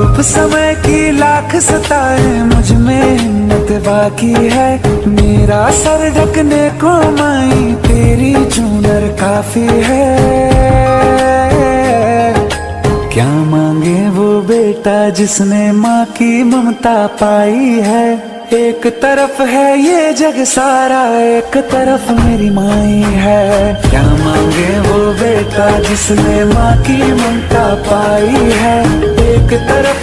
धूप समय की लाख सताए, मुझ में हिम्मत बाकी है। मेरा सर ढकने को माई तेरी चूनर काफी है। क्या मांगे वो बेटा जिसने माँ की ममता पाई है। एक तरफ है ये जग सारा, एक तरफ मेरी माई है। क्या मांगे वो बेटा जिसने माँ की ममता पाई है। एक तरफ